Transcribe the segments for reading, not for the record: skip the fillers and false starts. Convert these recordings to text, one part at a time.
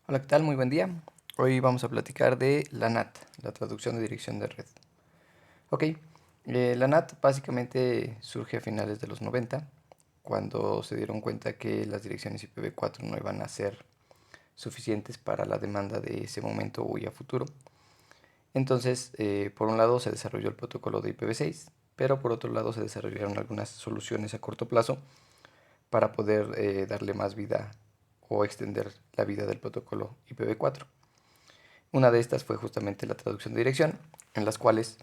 Hola, ¿qué tal? Muy buen día. Hoy vamos a platicar de la NAT, la traducción de dirección de red. Ok, la NAT básicamente surge a finales de los 90, cuando se dieron cuenta que las direcciones IPv4 no iban a ser suficientes para la demanda de ese momento y a futuro. Entonces, por un lado se desarrolló el protocolo de IPv6, pero por otro lado se desarrollaron algunas soluciones a corto plazo para poder darle más vida o extender la vida del protocolo IPv4. Una de estas fue justamente la traducción de dirección, en las cuales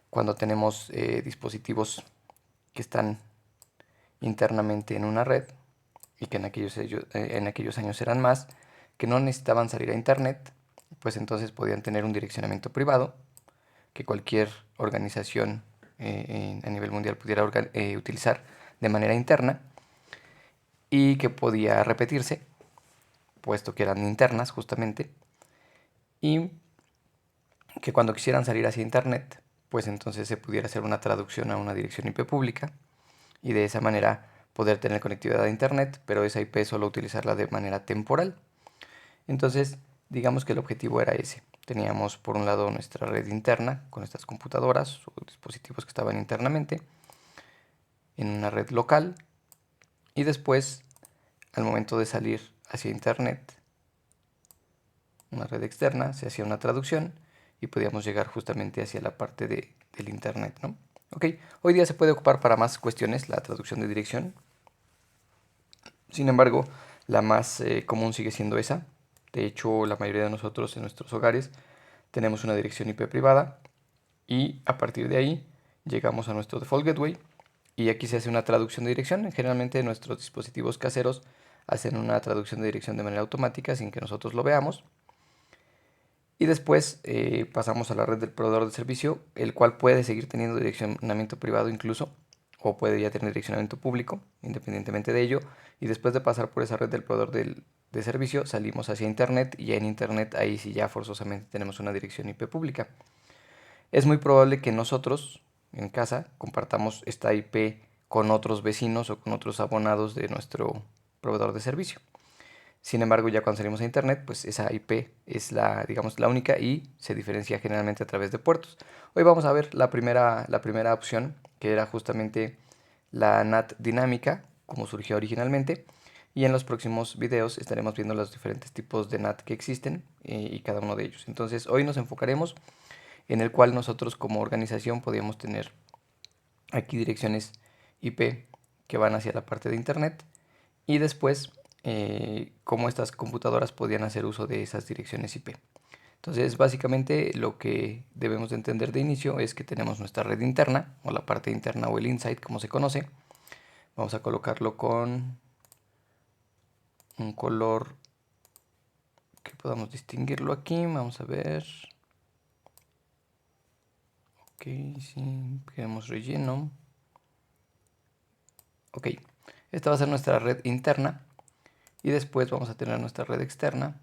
cuando tenemos dispositivos que están internamente en una red y que en aquellos años eran más, que no necesitaban salir a internet, pues entonces podían tener un direccionamiento privado que cualquier organización a nivel mundial pudiera utilizar de manera interna y que podía repetirse, puesto que eran internas justamente, y que cuando quisieran salir hacia internet, pues entonces se pudiera hacer una traducción a una dirección IP pública y de esa manera poder tener conectividad a internet, pero esa IP solo utilizarla de manera temporal. Entonces, digamos que el objetivo era ese. Teníamos por un lado nuestra red interna con nuestras computadoras o dispositivos que estaban internamente en una red local y después, al momento de salir hacia internet, una red externa, se hacía una traducción y podíamos llegar justamente hacia la parte del internet, ¿no? Ok, hoy día se puede ocupar para más cuestiones la traducción de dirección. Sin embargo, la más común sigue siendo esa. De hecho, la mayoría de nosotros en nuestros hogares tenemos una dirección IP privada y a partir de ahí llegamos a nuestro default gateway y aquí se hace una traducción de dirección. Generalmente nuestros dispositivos caseros hacen una traducción de dirección de manera automática sin que nosotros lo veamos. Y después pasamos a la red del proveedor de servicio, el cual puede seguir teniendo direccionamiento privado incluso, o puede ya tener direccionamiento público, independientemente de ello. Y después de pasar por esa red del proveedor de servicio, salimos hacia Internet y ya en Internet ahí sí ya forzosamente tenemos una dirección IP pública. Es muy probable que nosotros en casa compartamos esta IP con otros vecinos o con otros abonados de nuestro proveedor de servicio. Sin embargo, ya cuando salimos a internet, pues esa IP es la, digamos, la única y se diferencia generalmente a través de puertos. Hoy vamos a ver la primera opción, que era justamente la NAT dinámica, como surgió originalmente. Y en los próximos videos estaremos viendo los diferentes tipos de NAT que existen y cada uno de ellos. Entonces, hoy nos enfocaremos en el cual nosotros como organización podíamos tener aquí direcciones IP que van hacia la parte de internet y después cómo estas computadoras podían hacer uso de esas direcciones IP. Entonces, básicamente lo que debemos de entender de inicio es que tenemos nuestra red interna, o la parte interna o el inside, como se conoce. Vamos a colocarlo con un color que podamos distinguirlo aquí. Vamos a ver. Ok, sí, queremos relleno. Ok, esta va a ser nuestra red interna. Y después vamos a tener nuestra red externa.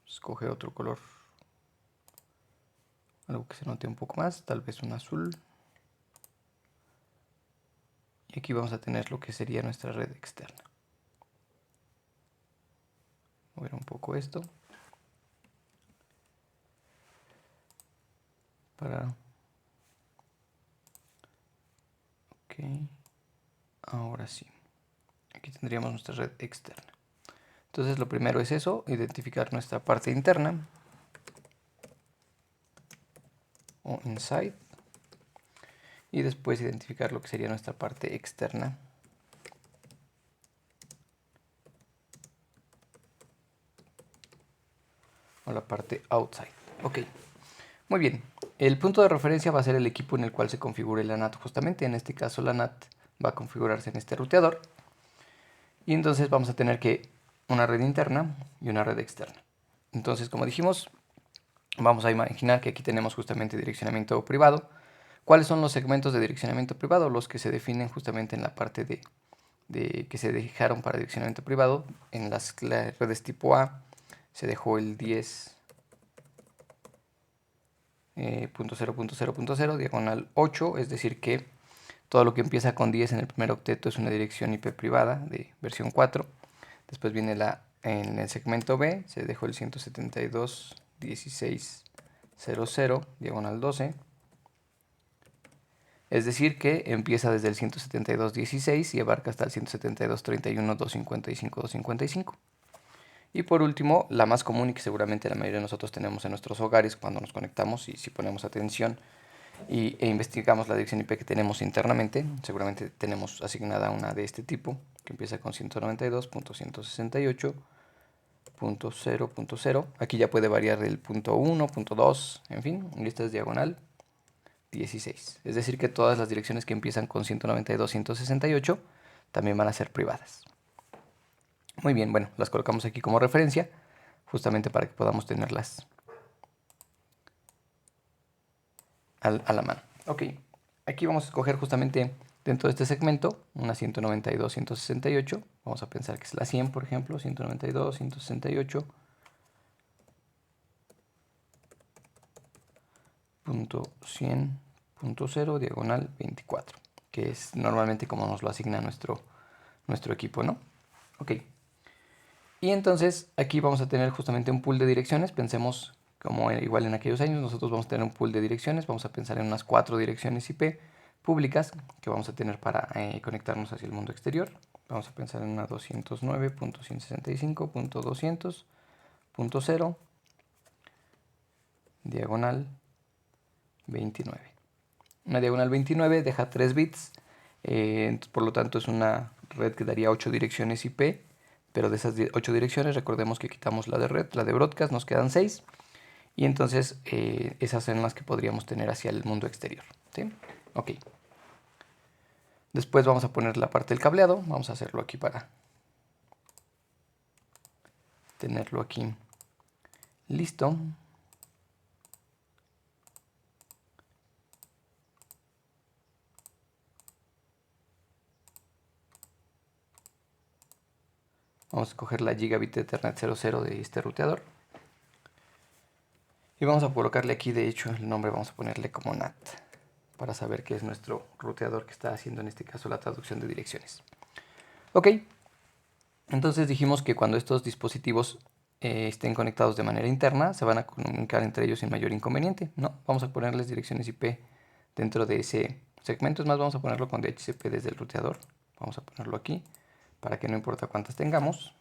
Escoge otro color, algo que se note un poco más, tal vez un azul. Y aquí vamos a tener lo que sería nuestra red externa. Mover un poco esto para... Ok, ahora sí. Aquí tendríamos nuestra red externa. Entonces lo primero es eso, identificar nuestra parte interna o inside. Y después identificar lo que sería nuestra parte externa. O la parte outside. Ok, muy bien. El punto de referencia va a ser el equipo en el cual se configure la NAT justamente. En este caso la NAT va a configurarse en este ruteador. Y entonces vamos a tener que una red interna y una red externa. Entonces, como dijimos, vamos a imaginar que aquí tenemos justamente direccionamiento privado. ¿Cuáles son los segmentos de direccionamiento privado? Los que se definen justamente en la parte de que se dejaron para direccionamiento privado. En las redes tipo A se dejó el 10.0.0.0 diagonal 8, es decir que todo lo que empieza con 10 en el primer octeto es una dirección IP privada de versión 4. Después viene la en el segmento B se dejó el 172.16.00 diagonal 12. Es decir que empieza desde el 172.16 y abarca hasta el 172.31.255.255. Y por último, la más común y que seguramente la mayoría de nosotros tenemos en nuestros hogares cuando nos conectamos y si ponemos atención e investigamos la dirección IP que tenemos internamente, seguramente tenemos asignada una de este tipo que empieza con 192.168.0.0. Aquí ya puede variar el punto 1, punto 2, en fin, y esta es diagonal 16. Es decir que todas las direcciones que empiezan con 192.168 también van a ser privadas. Muy bien, bueno, las colocamos aquí como referencia, justamente para que podamos tenerlas a la mano. Ok, aquí vamos a escoger justamente dentro de este segmento una 192.168. Vamos a pensar que es la 100, por ejemplo, 192.168.100.0 diagonal 24, que es normalmente como nos lo asigna nuestro equipo, ¿no? Ok. Y entonces aquí vamos a tener justamente un pool de direcciones. Pensemos como igual en aquellos años, nosotros vamos a tener un pool de direcciones. Vamos a pensar en unas 4 direcciones IP públicas que vamos a tener para conectarnos hacia el mundo exterior. Vamos a pensar en una 209.165.200.0 diagonal 29. Una diagonal 29 deja 3 bits, por lo tanto es una red que daría 8 direcciones IP. Pero de esas 8 direcciones, recordemos que quitamos la de red, la de broadcast, nos quedan 6. Y entonces esas son las que podríamos tener hacia el mundo exterior, ¿sí? Ok. Después vamos a poner la parte del cableado. Vamos a hacerlo aquí para tenerlo aquí listo. Vamos a coger la Gigabit Ethernet 00 de este ruteador. Y vamos a colocarle aquí, de hecho, el nombre vamos a ponerle como NAT, para saber que es nuestro ruteador que está haciendo en este caso la traducción de direcciones. Ok, entonces dijimos que cuando estos dispositivos estén conectados de manera interna, se van a comunicar entre ellos sin mayor inconveniente, ¿no? Vamos a ponerles direcciones IP dentro de ese segmento. Es más, vamos a ponerlo con DHCP desde el ruteador. Vamos a ponerlo aquí para que no importa cuántas tengamos.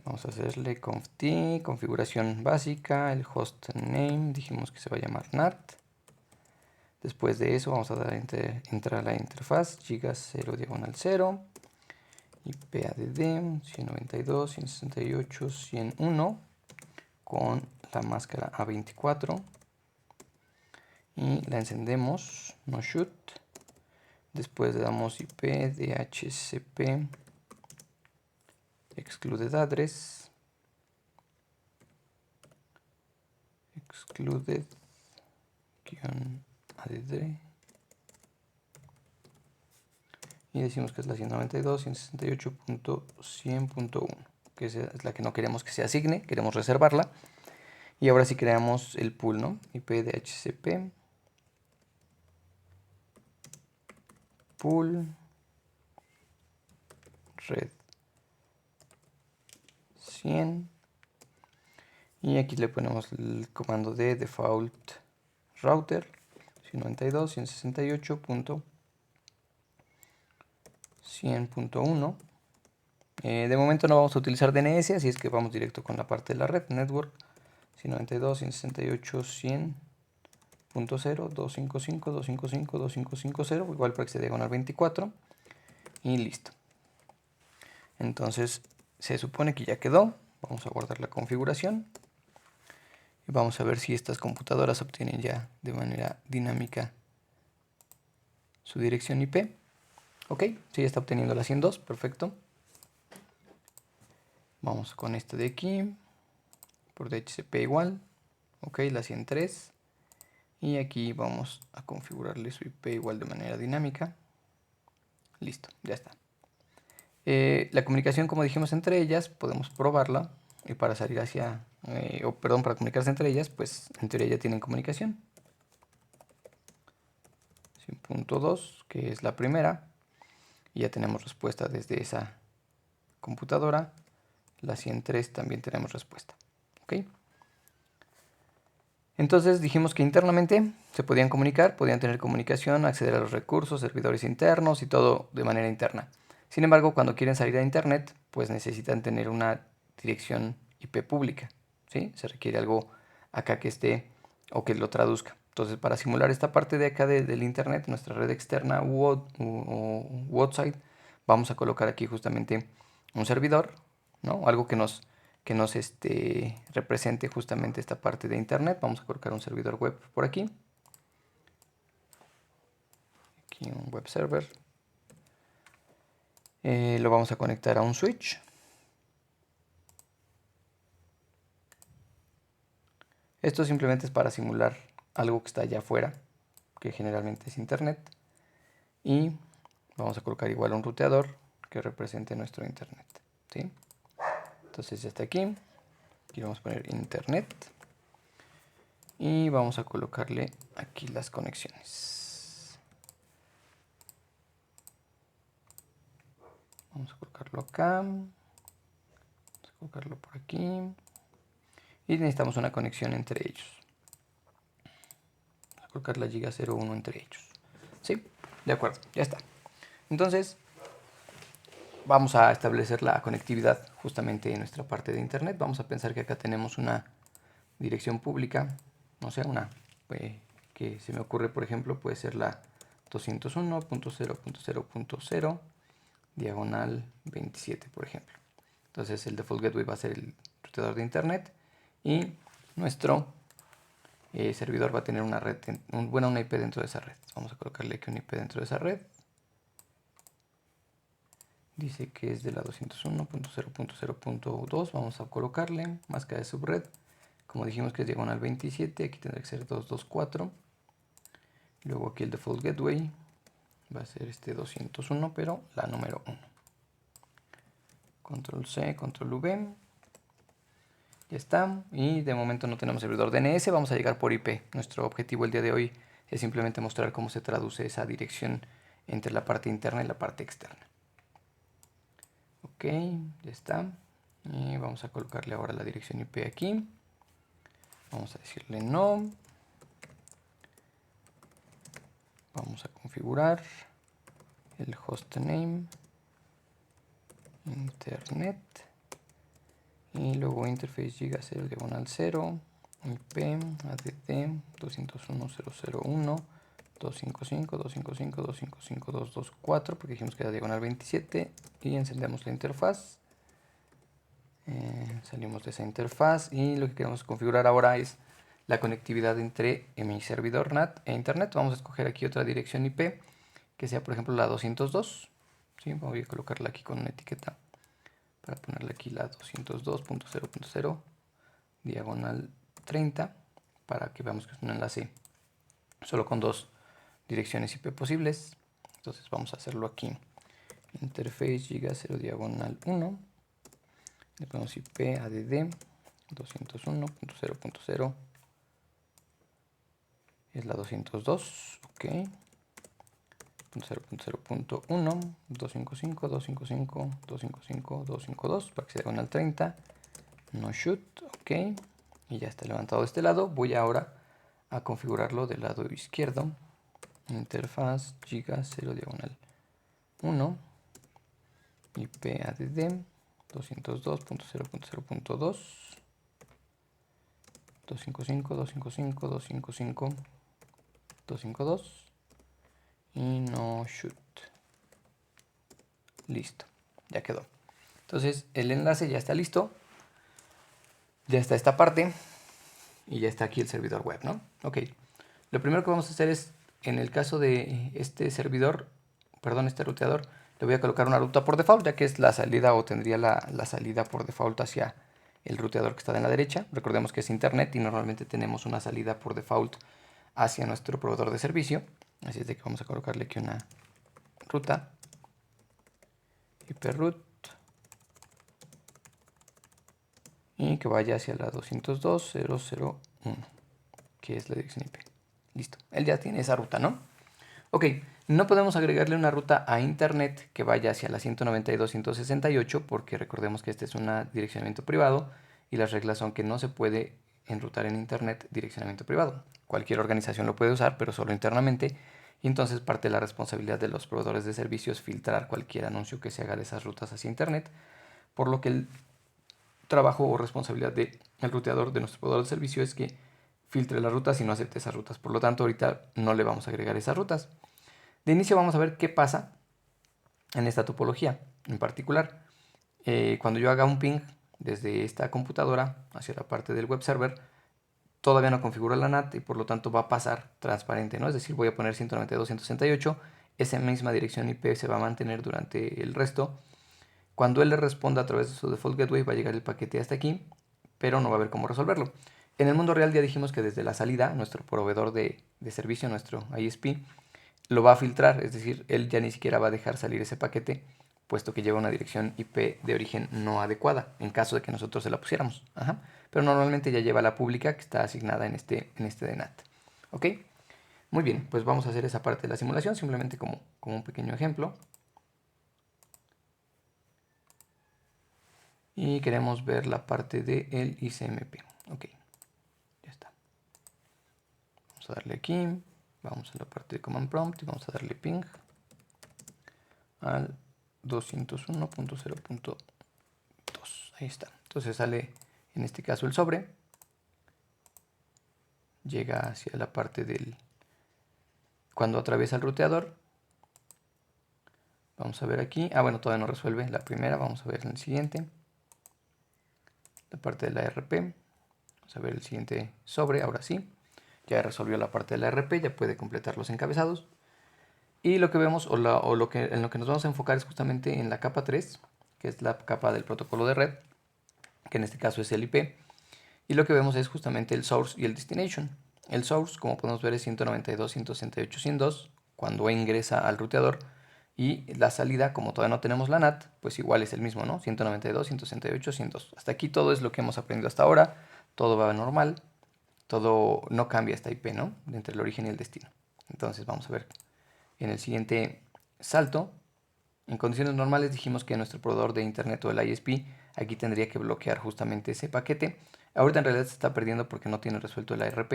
Vamos a hacerle conft, configuración básica, el host name, dijimos que se va a llamar NAT. Después de eso vamos a dar entrar a la interfaz, gigas 0 diagonal 0, IPADD 192.168.101 con la máscara A24 y la encendemos, no shoot. Después le damos IP DHCP excluded address, excluded -add y decimos que es la 192.168.100.1, que es la que no queremos que se asigne, queremos reservarla. Y ahora sí creamos el pool, ¿no? IP DHCP pool red 100 y aquí le ponemos el comando de default router 192.168.100.1. De momento no vamos a utilizar DNS, así es que vamos directo con la parte de la red network 192.168.100.0 255.255.255.0, igual para que se diagonal 24 y listo. Entonces se supone que ya quedó. Vamos a guardar la configuración y vamos a ver si estas computadoras obtienen ya de manera dinámica su dirección IP. Ok, sí, ya está obteniendo la 102, perfecto. Vamos con este de aquí, por DHCP igual. Ok, la 103. Y aquí vamos a configurarle su IP igual de manera dinámica. Listo, ya está. La comunicación, como dijimos, entre ellas, podemos probarla. Y para salir hacia, para comunicarse entre ellas, pues en teoría ya tienen comunicación. 100.2, que es la primera. y ya tenemos respuesta desde esa computadora. La 103 también tenemos respuesta. ¿Ok? Entonces dijimos que internamente se podían comunicar, podían tener comunicación, acceder a los recursos, servidores internos y todo de manera interna. Sin embargo, cuando quieren salir a internet, pues necesitan tener una dirección IP pública, ¿sí? Se requiere algo acá que esté o que lo traduzca. Entonces, para simular esta parte de acá del internet, nuestra red externa u outside, vamos a colocar aquí justamente un servidor, ¿no? Algo que nos represente justamente esta parte de internet. Vamos a colocar un servidor web por aquí. Aquí un web server. Lo vamos a conectar a un switch. Esto simplemente es para simular algo que está allá afuera, que generalmente es internet. Y vamos a colocar igual un ruteador que represente nuestro internet, ¿sí? Entonces ya está aquí. Aquí vamos a poner internet. Y vamos a colocarle aquí las conexiones. Vamos a colocarlo acá. Vamos a colocarlo por aquí. Y necesitamos una conexión entre ellos. Vamos a colocar la giga 01 entre ellos. ¿Sí? De acuerdo, ya está. Entonces, vamos a establecer la conectividad justamente en nuestra parte de internet. Vamos a pensar que acá tenemos una dirección pública. No sé, una que se me ocurre, por ejemplo, puede ser la 201.0.0.0 diagonal 27, por ejemplo. Entonces el default gateway va a ser el ruteador de internet y nuestro servidor va a tener una red, una IP dentro de esa red. Vamos a colocarle aquí una IP dentro de esa red. Dice que es de la 201.0.0.2. Vamos a colocarle máscara de subred. Como dijimos que es diagonal 27, aquí tendrá que ser 224. Luego aquí el default gateway va a ser este 201, pero la número 1. Control C, Control V. Ya está. Y de momento no tenemos servidor DNS. Vamos a llegar por IP. Nuestro objetivo el día de hoy es simplemente mostrar cómo se traduce esa dirección entre la parte interna y la parte externa. Ok, ya está. Y vamos a colocarle ahora la dirección IP aquí. Vamos a decirle no. Vamos a configurar el hostname internet y luego interface giga 0 diagonal 0 IP add 201.0.0.1 255.255.255.224 porque dijimos que era diagonal 27 y encendemos la interfaz. Salimos de esa interfaz y lo que queremos configurar ahora es la conectividad entre mi servidor NAT e internet. Vamos a escoger aquí otra dirección IP que sea por ejemplo la 202. ¿Sí? Voy a colocarla aquí con una etiqueta para ponerle aquí la 202.0.0 diagonal 30 para que veamos que es un enlace solo con dos direcciones IP posibles. Entonces vamos a hacerlo aquí. Interface giga 0 diagonal 1. Le ponemos IP add 201.0.0 es la 202, ok. 0.0.1 255 255 255 252 para que sea diagonal 30. No shoot, ok. Y ya está levantado de este lado. Voy ahora a configurarlo del lado izquierdo. Interfaz giga 0 diagonal 1 IP add 202.0.0.2 255 255 255 252 y no shoot. Listo, ya quedó. Entonces el enlace ya está listo. Ya está esta parte y ya está aquí el servidor web, ¿no? Ok, lo primero que vamos a hacer es, en el caso de este servidor, perdón, este ruteador, le voy a colocar una ruta por default, ya que es la salida o tendría la salida por default hacia el ruteador que está en la derecha. Recordemos que es internet y normalmente tenemos una salida por default hacia nuestro proveedor de servicio. Así es de que vamos a colocarle aquí una ruta, hiperroot, y que vaya hacia la 202.0.0.1, que es la dirección IP. Listo, él ya tiene esa ruta, ¿no? Ok, no podemos agregarle una ruta a internet que vaya hacia la 192.168 porque recordemos que este es un direccionamiento privado y las reglas son que no se puede enrutar en internet direccionamiento privado. Cualquier organización lo puede usar, pero solo internamente. Y entonces parte de la responsabilidad de los proveedores de servicios filtrar cualquier anuncio que se haga de esas rutas hacia internet, por lo que el trabajo o responsabilidad del ruteador de nuestro proveedor de servicio es que filtre las rutas y no acepte esas rutas. Por lo tanto, ahorita no le vamos a agregar esas rutas. De inicio vamos a ver qué pasa en esta topología. En particular, cuando yo haga un ping desde esta computadora hacia la parte del web server, todavía no configuro la NAT y por lo tanto va a pasar transparente, ¿no? Es decir, voy a poner 192.168, esa misma dirección IP se va a mantener durante el resto. Cuando él le responda a través de su default gateway va a llegar el paquete hasta aquí, pero no va a haber cómo resolverlo. En el mundo real ya dijimos que desde la salida, nuestro proveedor de servicio, nuestro ISP, lo va a filtrar, es decir, él ya ni siquiera va a dejar salir ese paquete, puesto que lleva una dirección IP de origen no adecuada, en caso de que nosotros se la pusiéramos. Ajá. Pero normalmente ya lleva la pública que está asignada en este de NAT. ¿Ok? Muy bien, pues vamos a hacer esa parte de la simulación, simplemente como un pequeño ejemplo. Y queremos ver la parte del ICMP. Ok, ya está. Vamos a darle aquí, vamos a la parte de Command Prompt y vamos a darle ping al 201.0.2. Ahí está. Entonces sale en este caso el sobre. Llega hacia la parte del... Cuando atraviesa el ruteador. Vamos a ver aquí. Ah, bueno, todavía no resuelve la primera. Vamos a ver en el siguiente. La parte de la RP. Vamos a ver el siguiente sobre. Ahora sí. Ya resolvió la parte de la RP. Ya puede completar los encabezados. Y lo que vemos, en lo que nos vamos a enfocar es justamente en la capa 3, que es la capa del protocolo de red, que en este caso es el IP. Y lo que vemos es justamente el source y el destination. El source, como podemos ver, es 192.168.102 cuando ingresa al ruteador. Y la salida, como todavía no tenemos la NAT, pues igual es el mismo, ¿no? 192.168.102. Hasta aquí todo es lo que hemos aprendido hasta ahora. Todo va normal. Todo no cambia esta IP, ¿no? Entre el origen y el destino. Entonces vamos a ver en el siguiente salto. En condiciones normales dijimos que nuestro proveedor de internet o el ISP aquí tendría que bloquear justamente ese paquete. Ahorita en realidad se está perdiendo porque no tiene resuelto el ARP.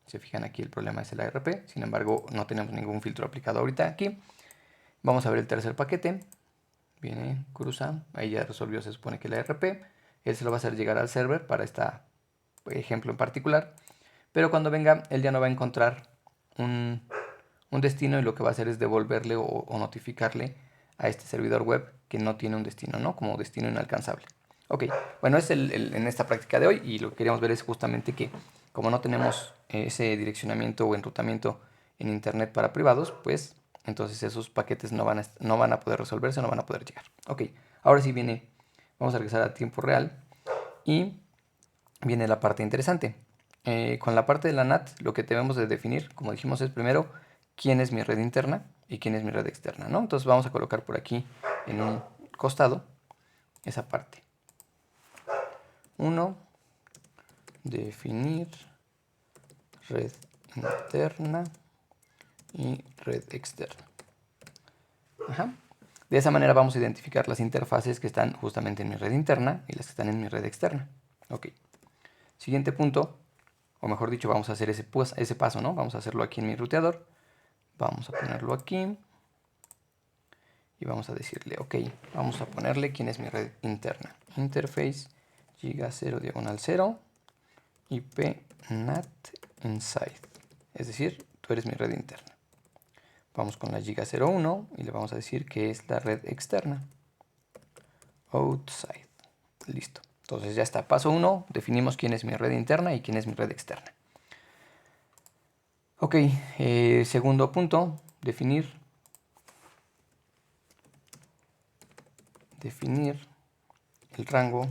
Se fijan aquí, el problema es el ARP. Sin embargo, no tenemos ningún filtro aplicado ahorita aquí. Vamos a ver el tercer paquete. Viene, cruza. Ahí ya resolvió, se supone que el ARP. Él se lo va a hacer llegar al server para este ejemplo en particular. Pero cuando venga, él ya no va a encontrar un destino y lo que va a hacer es devolverle o notificarle a este servidor web que no tiene un destino, ¿no? Como destino inalcanzable. Ok, bueno, es en esta práctica de hoy y lo que queríamos ver es justamente que como no tenemos ese direccionamiento o enrutamiento en internet para privados, pues entonces esos paquetes no van a poder resolverse, no van a poder llegar. Ok, ahora sí vamos a regresar a tiempo real y viene la parte interesante. Con la parte de la NAT, lo que debemos de definir, como dijimos, es primero quién es mi red interna y quién es mi red externa, ¿no? Entonces vamos a colocar por aquí en un costado esa parte. 1. Definir red interna y red externa. Ajá. De esa manera vamos a identificar las interfaces que están justamente en mi red interna y las que están en mi red externa. Ok. Siguiente punto, o mejor dicho, vamos a hacer ese paso, ¿no? Vamos a hacerlo aquí en mi ruteador. Vamos a ponerlo aquí. Y vamos a decirle, ok, vamos a ponerle quién es mi red interna. Interface giga 0 diagonal 0 IP NAT inside. Es decir, tú eres mi red interna. Vamos con la giga 01 y le vamos a decir que es la red externa. Outside. Listo. Entonces ya está. Paso 1, definimos quién es mi red interna y quién es mi red externa. Ok, segundo punto, definir el rango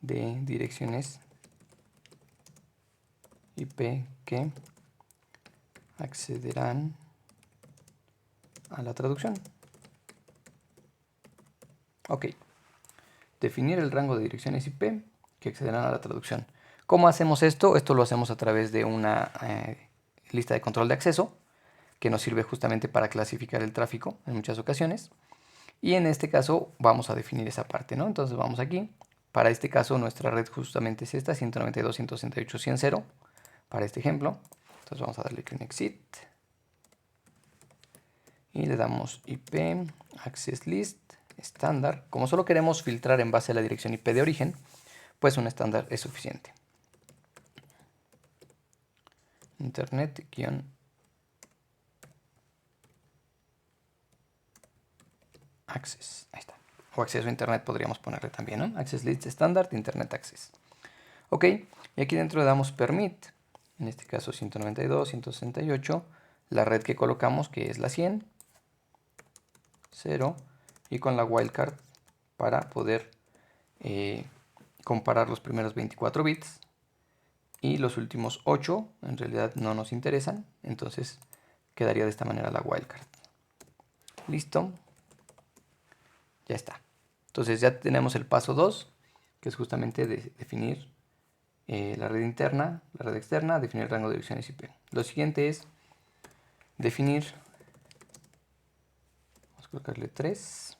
de direcciones IP que accederán a la traducción. Ok, definir el rango de direcciones IP que accederán a la traducción. ¿Cómo hacemos esto? Esto lo hacemos a través de una lista de control de acceso. que nos sirve justamente para clasificar el tráfico en muchas ocasiones. Y en este caso vamos a definir esa parte, ¿no? Entonces vamos aquí. Para este caso nuestra red justamente es esta, 192.168.100 para este ejemplo. Entonces vamos a darle clic en Exit. Y le damos IP, Access List, estándar. Como solo queremos filtrar en base a la dirección IP de origen, pues un estándar es suficiente. Internet-Access. Ahí está. O acceso a Internet podríamos ponerle también, ¿no? Access List estándar, Internet Access. Ok, y aquí dentro le damos Permit. En este caso 192.168. La red que colocamos, que es la 100. 0. Y con la wildcard para poder comparar los primeros 24 bits. Y los últimos 8 en realidad no nos interesan. Entonces quedaría de esta manera la wildcard. Listo. Ya está. Entonces ya tenemos el paso 2, que es justamente definir la red interna, la red externa, definir el rango de direcciones IP. Lo siguiente es definir, vamos a colocarle 3,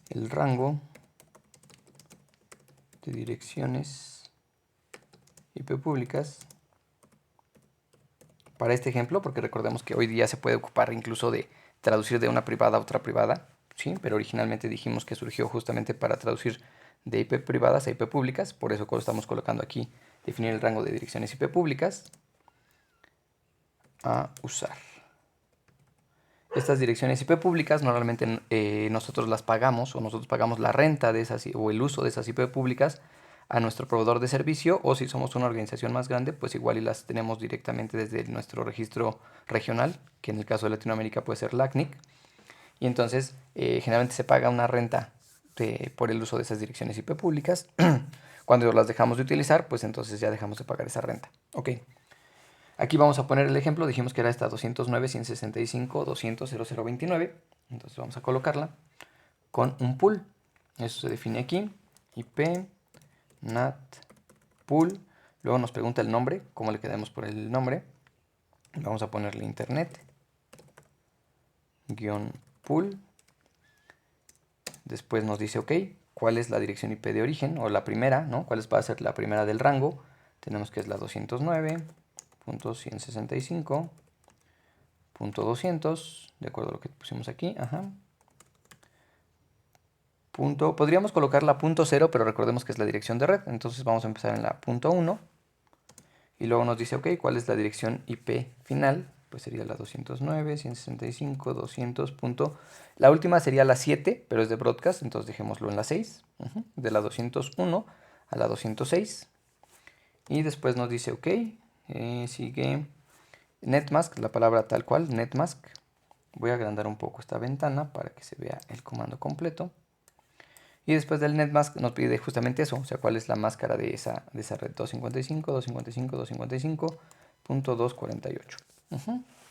el rango de direcciones IP públicas para este ejemplo, porque recordemos que hoy día se puede ocupar incluso de traducir de una privada a otra privada, ¿sí? Pero originalmente dijimos que surgió justamente para traducir de IP privadas a IP públicas, por eso estamos colocando aquí definir el rango de direcciones IP públicas a usar. Estas direcciones IP públicas normalmente nosotros las pagamos o nosotros pagamos la renta de esas o el uso de esas IP públicas a nuestro proveedor de servicio, o si somos una organización más grande, pues igual y las tenemos directamente desde nuestro registro regional, que en el caso de Latinoamérica puede ser LACNIC, y entonces generalmente se paga una renta por el uso de esas direcciones IP públicas. Cuando las dejamos de utilizar, pues entonces ya dejamos de pagar esa renta. Ok. Aquí vamos a poner el ejemplo, dijimos que era esta 209.165.200.0029, entonces vamos a colocarla con un pool. Eso se define aquí, IP, NAT, pool, luego nos pregunta el nombre, cómo le quedamos por el nombre, vamos a ponerle internet, guión pool, después nos dice, ok, cuál es la dirección IP de origen, o la primera, ¿no? ¿Cuál va a ser la primera del rango? Tenemos que es la 209.165.200, de acuerdo a lo que pusimos aquí, ajá. Podríamos colocarla punto 0, pero recordemos que es la dirección de red, entonces vamos a empezar en la punto 1. Y luego nos dice, ok, ¿cuál es la dirección IP final? Pues sería la 209.165.200. La última sería la 7, pero es de broadcast, entonces dejémoslo en la 6. De la 201 a la 206. Y después nos dice, ok, sigue netmask, la palabra tal cual, netmask. Voy a agrandar un poco esta ventana para que se vea el comando completo. Y después del netmask nos pide justamente eso, o sea, cuál es la máscara de esa red, 255.255.255.248,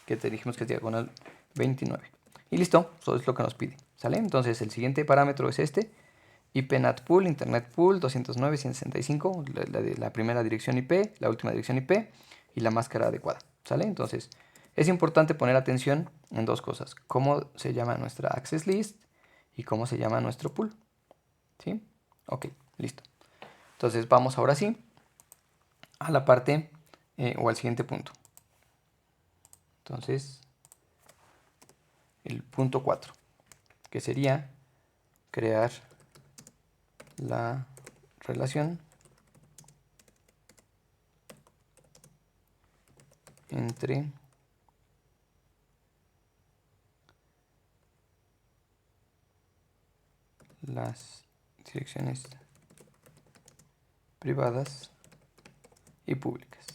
que te dijimos que es diagonal 29. Y listo, eso es lo que nos pide, ¿sale? Entonces el siguiente parámetro es este, IP NAT pool, internet pool, 209.165, la primera dirección IP, la última dirección IP y la máscara adecuada, ¿sale? Entonces es importante poner atención en dos cosas, cómo se llama nuestra access list y cómo se llama nuestro pool. ¿Sí? Ok, listo. Entonces vamos ahora sí a la parte o al siguiente punto. Entonces, el punto 4, que sería crear la relación entre las direcciones privadas y públicas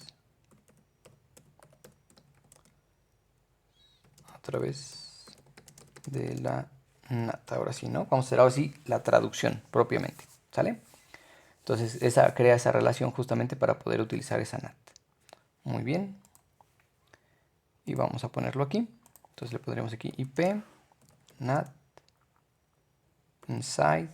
a través de la NAT. Ahora sí, ¿no? Vamos a hacer ahora sí la traducción propiamente, ¿sale? Entonces crea esa relación justamente para poder utilizar esa NAT. Muy bien. Y vamos a ponerlo aquí. Entonces le pondremos aquí IP, NAT, inside,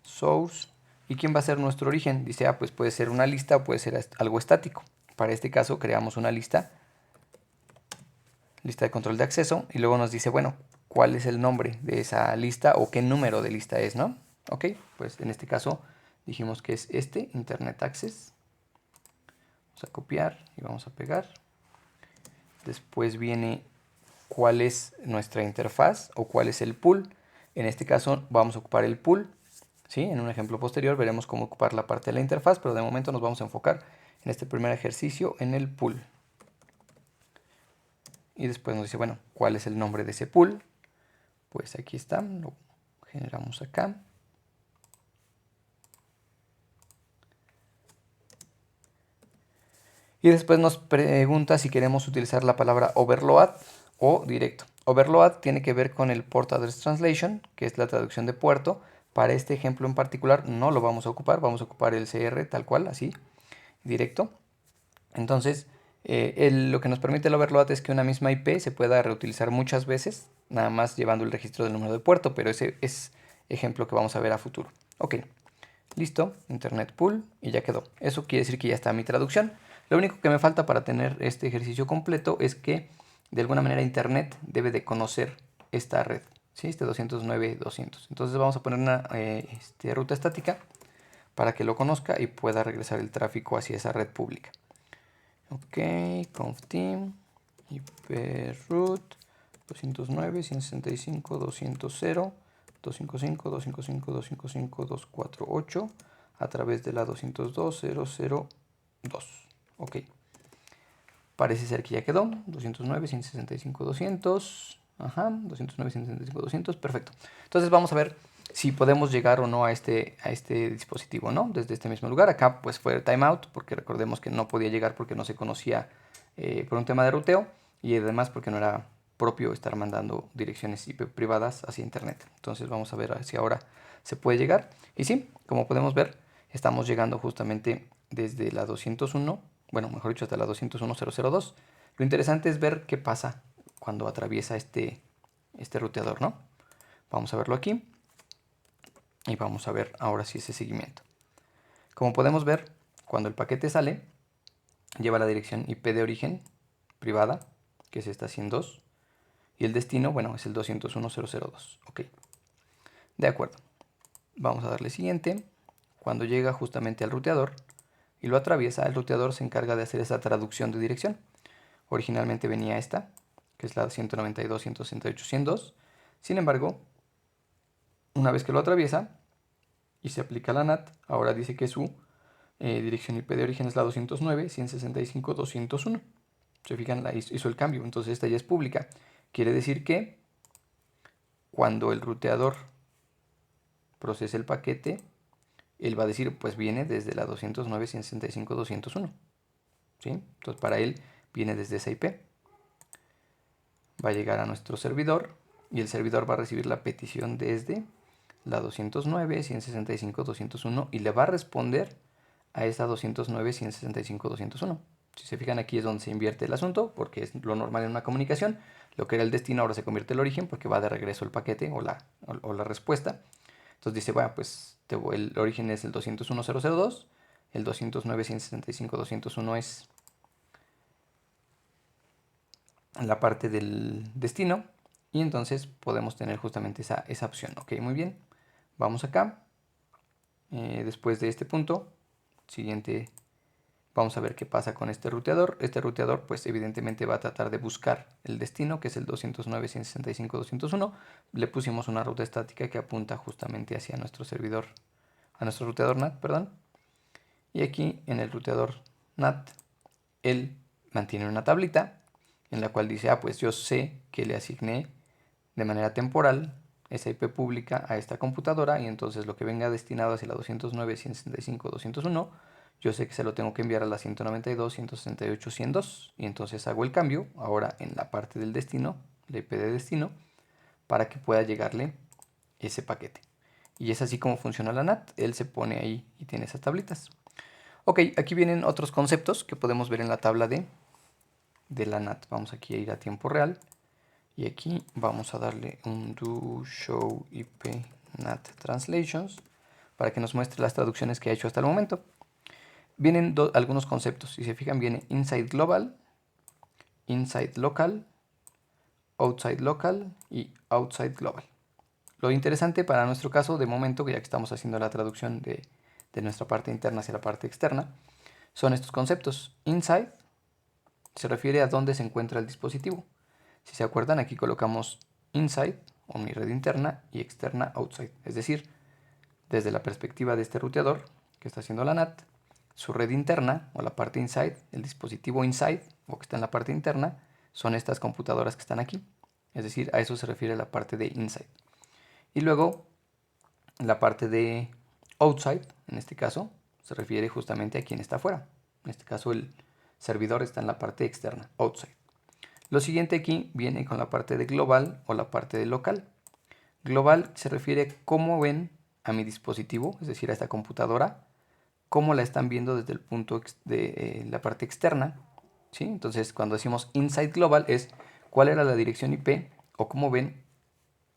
source. ¿Y quién va a ser nuestro origen? Dice, pues puede ser una lista o puede ser algo estático. Para este caso creamos una lista de control de acceso, y luego nos dice, bueno, cuál es el nombre de esa lista o qué número de lista es, ¿no? Ok, pues en este caso dijimos que es Internet Access. Vamos a copiar y vamos a pegar. Después viene cuál es nuestra interfaz o cuál es el pool. En este caso vamos a ocupar el pool, ¿sí? En un ejemplo posterior veremos cómo ocupar la parte de la interfaz, pero de momento nos vamos a enfocar en este primer ejercicio en el pool. Y después nos dice, bueno, ¿cuál es el nombre de ese pool? Pues aquí está, lo generamos acá. Y después nos pregunta si queremos utilizar la palabra overload o directo. Overload tiene que ver con el Port Address Translation, que es la traducción de puerto. Para este ejemplo en particular no lo vamos a ocupar el CR tal cual, así, directo. Entonces, lo que nos permite el overload es que una misma IP se pueda reutilizar muchas veces, nada más llevando el registro del número de puerto, pero ese es ejemplo que vamos a ver a futuro. Ok, listo, Internet Pool, y ya quedó. Eso quiere decir que ya está mi traducción. Lo único que me falta para tener este ejercicio completo es que de alguna manera Internet debe de conocer esta red, ¿sí? Este 209.200. Entonces vamos a poner una ruta estática para que lo conozca y pueda regresar el tráfico hacia esa red pública. Ok, conf-team, iproot 209.165.200, 255.255.255.248 a través de la 202.0.0.2. Ok, parece ser que ya quedó. 209.165.200. Ajá, 209.165.200, perfecto. Entonces vamos a ver si podemos llegar o no a este dispositivo, ¿no? Desde este mismo lugar. Acá pues fue timeout, porque recordemos que no podía llegar porque no se conocía por un tema de ruteo, y además porque no era propio estar mandando direcciones IP privadas hacia internet. Entonces vamos a ver si ahora se puede llegar. Y sí, como podemos ver, estamos llegando justamente desde la 201, bueno, mejor dicho, hasta la 201.002. Lo interesante es ver qué pasa cuando atraviesa este ruteador, ¿no? Vamos a verlo aquí. Y vamos a ver ahora sí ese seguimiento. Como podemos ver, cuando el paquete sale, lleva la dirección IP de origen privada, que es esta 102, y el destino, bueno, es el 201.002. Ok, de acuerdo. Vamos a darle siguiente. Cuando llega justamente al ruteador y lo atraviesa, el ruteador se encarga de hacer esa traducción de dirección. Originalmente venía esta, que es la 192.168.102. Sin embargo, una vez que lo atraviesa y se aplica la NAT, ahora dice que su dirección IP de origen es la 209.165.201. Se fijan, hizo el cambio, entonces esta ya es pública. Quiere decir que cuando el ruteador procese el paquete, él va a decir, pues viene desde la 209.165.201. ¿Sí? Entonces para él viene desde esa IP. Va a llegar a nuestro servidor y el servidor va a recibir la petición desde la 209.165.201 y le va a responder a esa 209.165.201. Si se fijan, aquí es donde se invierte el asunto, porque es lo normal en una comunicación. Lo que era el destino ahora se convierte en el origen, porque va de regreso el paquete o la respuesta. Entonces dice, bueno, pues el origen es el 201.002, el 209.165.201 es la parte del destino, y entonces podemos tener justamente esa opción. Ok, muy bien. Vamos acá. Después de este punto, siguiente, vamos a ver qué pasa con este ruteador. Este ruteador, pues evidentemente va a tratar de buscar el destino, que es el 209.165.201. Le pusimos una ruta estática que apunta justamente hacia nuestro servidor, a nuestro ruteador NAT, perdón. Y aquí en el ruteador NAT, él mantiene una tablita en la cual dice, pues yo sé que le asigné de manera temporal esa IP pública a esta computadora, y entonces lo que venga destinado hacia la 209.165.201, yo sé que se lo tengo que enviar a la 192.168.102, y entonces hago el cambio ahora en la parte del destino, la IP de destino, para que pueda llegarle ese paquete. Y es así como funciona la NAT. Él se pone ahí y tiene esas tablitas. Ok, aquí vienen otros conceptos que podemos ver en la tabla de la NAT. Vamos aquí a ir a tiempo real. Y aquí vamos a darle un do show IP NAT translations para que nos muestre las traducciones que ha hecho hasta el momento. Vienen algunos conceptos. Si se fijan, viene inside global, inside local, outside local y outside global. Lo interesante para nuestro caso, de momento, ya que estamos haciendo la traducción de nuestra parte interna hacia la parte externa, son estos conceptos. Inside se refiere a dónde se encuentra el dispositivo. Si se acuerdan, aquí colocamos inside o mi red interna y externa outside. Es decir, desde la perspectiva de este ruteador que está haciendo la NAT, su red interna o la parte inside, el dispositivo inside o que está en la parte interna, son estas computadoras que están aquí. Es decir, a eso se refiere la parte de inside. Y luego la parte de outside, en este caso, se refiere justamente a quien está afuera. En este caso el servidor está en la parte externa, outside. Lo siguiente aquí viene con la parte de global o la parte de local. Global se refiere a cómo ven a mi dispositivo, es decir, a esta computadora, cómo la están viendo desde el punto de la parte externa, ¿sí? Entonces, cuando decimos inside global es cuál era la dirección IP o cómo ven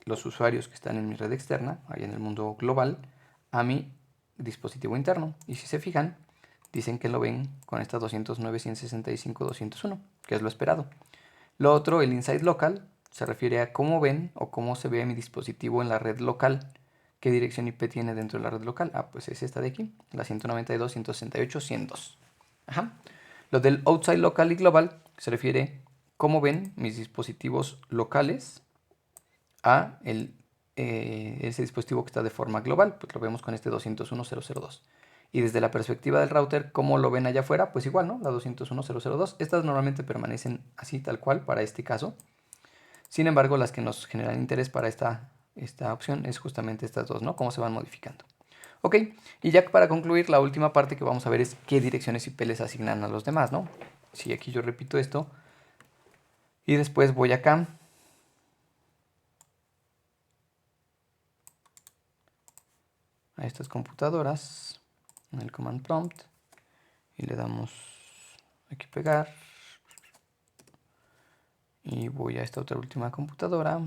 los usuarios que están en mi red externa, ahí en el mundo global, a mi dispositivo interno. Y si se fijan, dicen que lo ven con esta 209.165.201, que es lo esperado. Lo otro, el inside local, se refiere a cómo ven o cómo se ve mi dispositivo en la red local. ¿Qué dirección IP tiene dentro de la red local? Ah, pues es esta de aquí, la 192.168.102. Ajá. Lo del outside local y global se refiere a cómo ven mis dispositivos locales a ese dispositivo que está de forma global, pues lo vemos con este 201.0.0.2. Y desde la perspectiva del router, ¿cómo lo ven allá afuera? Pues igual, ¿no? La 201.0.0.2. Estas normalmente permanecen así, tal cual, para este caso. Sin embargo, las que nos generan interés para esta opción es justamente estas dos, ¿no? Cómo se van modificando. Ok, y ya para concluir, la última parte que vamos a ver es qué direcciones IP les asignan a los demás, ¿no? Si aquí yo repito esto y después voy acá a estas computadoras en el command prompt y le damos aquí pegar y voy a esta otra última computadora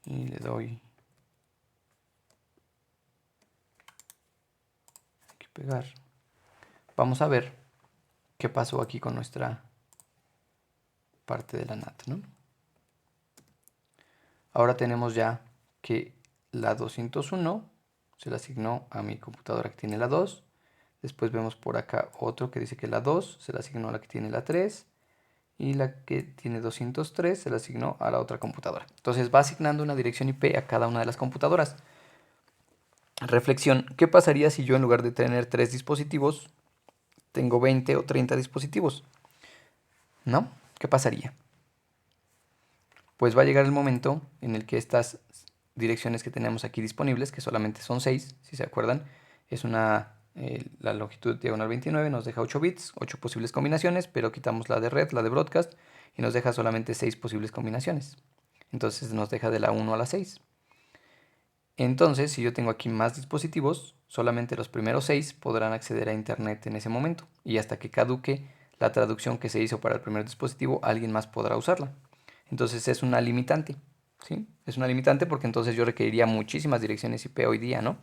y le doy aquí pegar. Vamos a ver qué pasó aquí con nuestra parte de la NAT, ¿no? Ahora tenemos ya que la 201 se la asignó a mi computadora que tiene la 2. Después vemos por acá otro que dice que la 2 se la asignó a la que tiene la 3. Y la que tiene 203 se la asignó a la otra computadora. Entonces va asignando una dirección IP a cada una de las computadoras. Reflexión, ¿qué pasaría si yo en lugar de tener 3 dispositivos, tengo 20 o 30 dispositivos? ¿No? ¿Qué pasaría? Pues va a llegar el momento en el que estas direcciones que tenemos aquí disponibles, que solamente son 6, si se acuerdan, es la longitud diagonal 29 nos deja 8 bits, 8 posibles combinaciones, pero quitamos la de red, la de broadcast, y nos deja solamente 6 posibles combinaciones. Entonces nos deja de la 1 a la 6. Entonces, si yo tengo aquí más dispositivos, solamente los primeros 6 podrán acceder a internet en ese momento, y hasta que caduque la traducción que se hizo para el primer dispositivo, alguien más podrá usarla. Entonces es una limitante, ¿sí? Es una limitante porque entonces yo requeriría muchísimas direcciones IP hoy día, ¿no?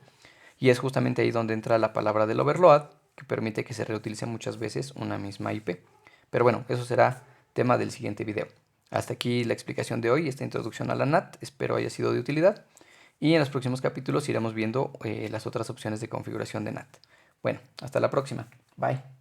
Y es justamente ahí donde entra la palabra del overload, que permite que se reutilice muchas veces una misma IP. Pero bueno, eso será tema del siguiente video. Hasta aquí la explicación de hoy, esta introducción a la NAT, espero haya sido de utilidad. Y en los próximos capítulos iremos viendo las otras opciones de configuración de NAT. Bueno, hasta la próxima. Bye.